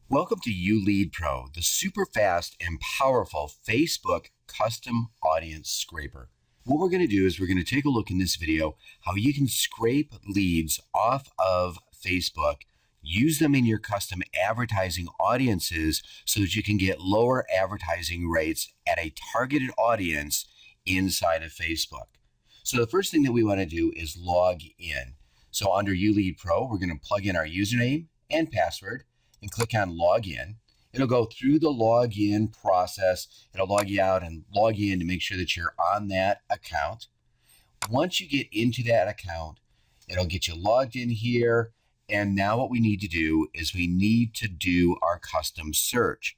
Welcome to Ulead Pro, the super fast and powerful Facebook custom audience scraper. What we're going to do is we're going to take a look in this video how you can scrape leads off of Facebook, use them in your custom advertising audiences so that you can get lower advertising rates at a targeted audience inside of Facebook. So the first thing that we want to do is log in. So under Ulead Pro, we're going to plug in our username and password and click on login. It'll go through the login process. It'll log you out and log in to make sure that you're on that account. Once you get into that account, it'll get you logged in here. And now what we need to do is we need to do our custom search.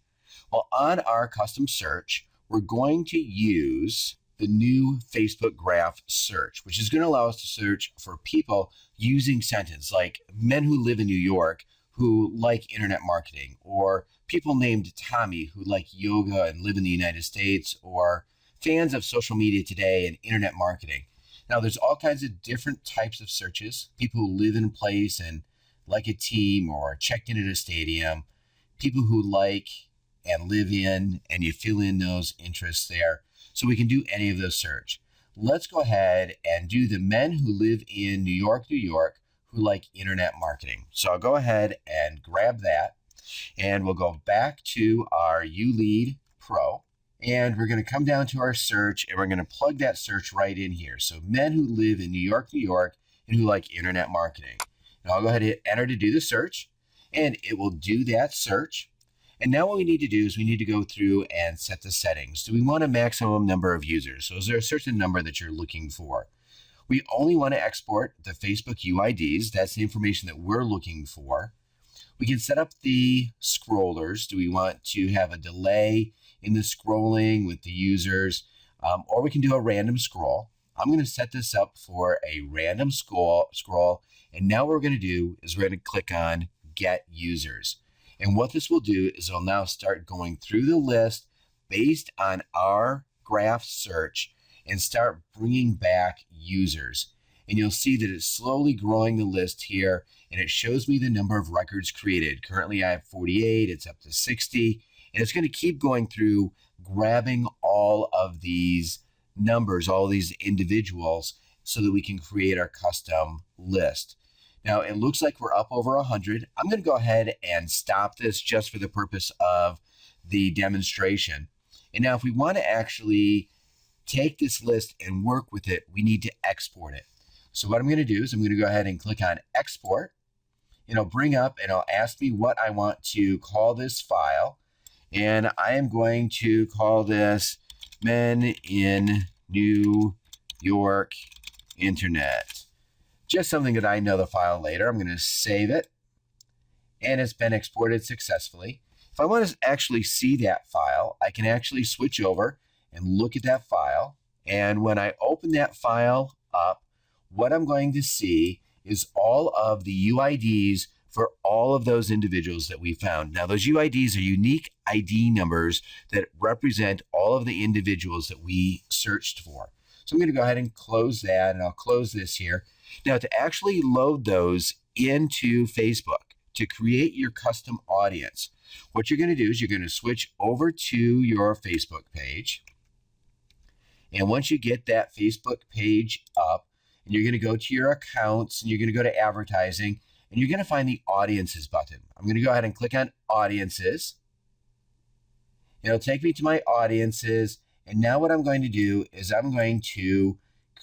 Well, on our custom search, we're going to use the new Facebook graph search, which is going to allow us to search for people using sentence like men who live in New York who like internet marketing, or people named Tommy who like yoga and live in the United States, or fans of social media today and internet marketing. Now, there's all kinds of different types of searches. People who live in a place and like a team or checked in at a stadium, people who like and live in, and you fill in those interests there. So we can do any of those search. Let's go ahead and do the men who live in New York, New York, who like internet marketing. So I'll go ahead and grab that, and we'll go back to our Ulead Pro, and we're going to come down to our search, and we're going to plug that search right in here. So men who live in New York, New York, and who like internet marketing. And I'll go ahead and hit enter to do the search, and it will do that search. And now what we need to do is we need to go through and set the settings. Do we want a maximum number of users? So is there a certain number that you're looking for? We only want to export the Facebook UIDs. That's the information that we're looking for. We can set up the scrollers. Do we want to have a delay in the scrolling with the users? Or we can do a random scroll. I'm going to set this up for a random scroll. And now what we're going to do is we're going to click on Get Users. And what this will do is it'll now start going through the list based on our graph search and start bringing back users. And you'll see that it's slowly growing the list here, and it shows me the number of records created. Currently I have 48, it's up to 60, and it's going to keep going through, grabbing all of these numbers, all these individuals, so that we can create our custom list. Now, it looks like we're up over 100. I'm going to go ahead and stop this just for the purpose of the demonstration. And now if we want to actually take this list and work with it, we need to export it. So what I'm going to do is I'm going to go ahead and click on export. It'll bring up and it'll ask me what I want to call this file. And I am going to call this Men in New York Internet. Just something that I know the file later. I'm going to save it, and it's been exported successfully. If I want to actually see that file, I can actually switch over and look at that file. And when I open that file up, what I'm going to see is all of the UIDs for all of those individuals that we found. Now, those UIDs are unique ID numbers that represent all of the individuals that we searched for. So I'm going to go ahead and close that, and I'll close this here. Now, to actually load those into Facebook, to create your custom audience, what you're going to do is you're going to switch over to your Facebook page. And once you get that Facebook page up, and you're going to go to your accounts, and you're going to go to advertising, and you're going to find the audiences button. I'm going to go ahead and click on audiences. It'll take me to my audiences. And now what I'm going to do is I'm going to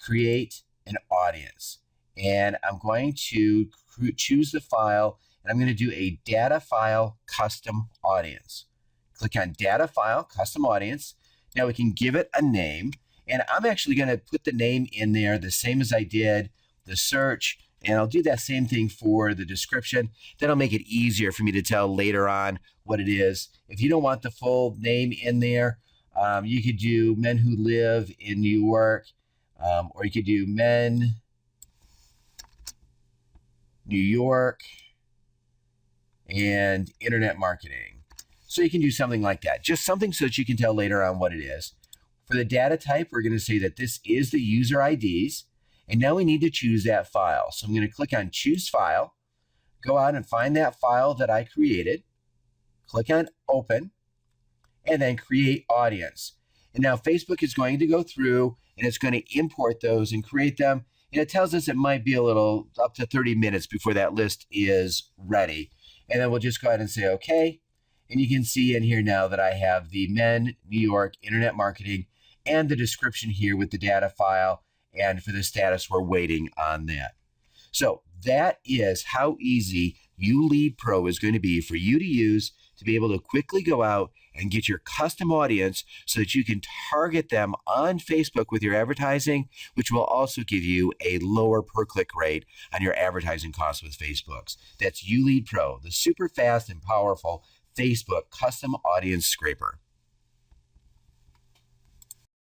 create an audience. And I'm going to choose the file, and I'm going to do a data file custom audience. Click on data file custom audience. Now we can give it a name. And I'm actually going to put the name in there the same as I did the search. And I'll do that same thing for the description. That'll make it easier for me to tell later on what it is. If you don't want the full name in there, you could do men who live in New York, or you could do men, New York, and internet marketing. So you can do something like that. Just something so that you can tell later on what it is. For the data type, we're going to say that this is the user IDs. And now we need to choose that file. So I'm going to click on Choose File, go out and find that file that I created. click on Open, and then Create Audience. And now Facebook is going to go through and it's going to import those and create them. And it tells us it might be a little up to 30 minutes before that list is ready. And then we'll just go ahead and say okay. And you can see in here now that I have the Men New York Internet Marketing and the description here with the data file. And for the status, we're waiting on that. So that is how easy Ulead Pro is going to be for you to use to be able to quickly go out and get your custom audience so that you can target them on Facebook with your advertising, which will also give you a lower per click rate on your advertising costs with Facebook's. That's Ulead Pro, the super fast and powerful Facebook custom audience scraper.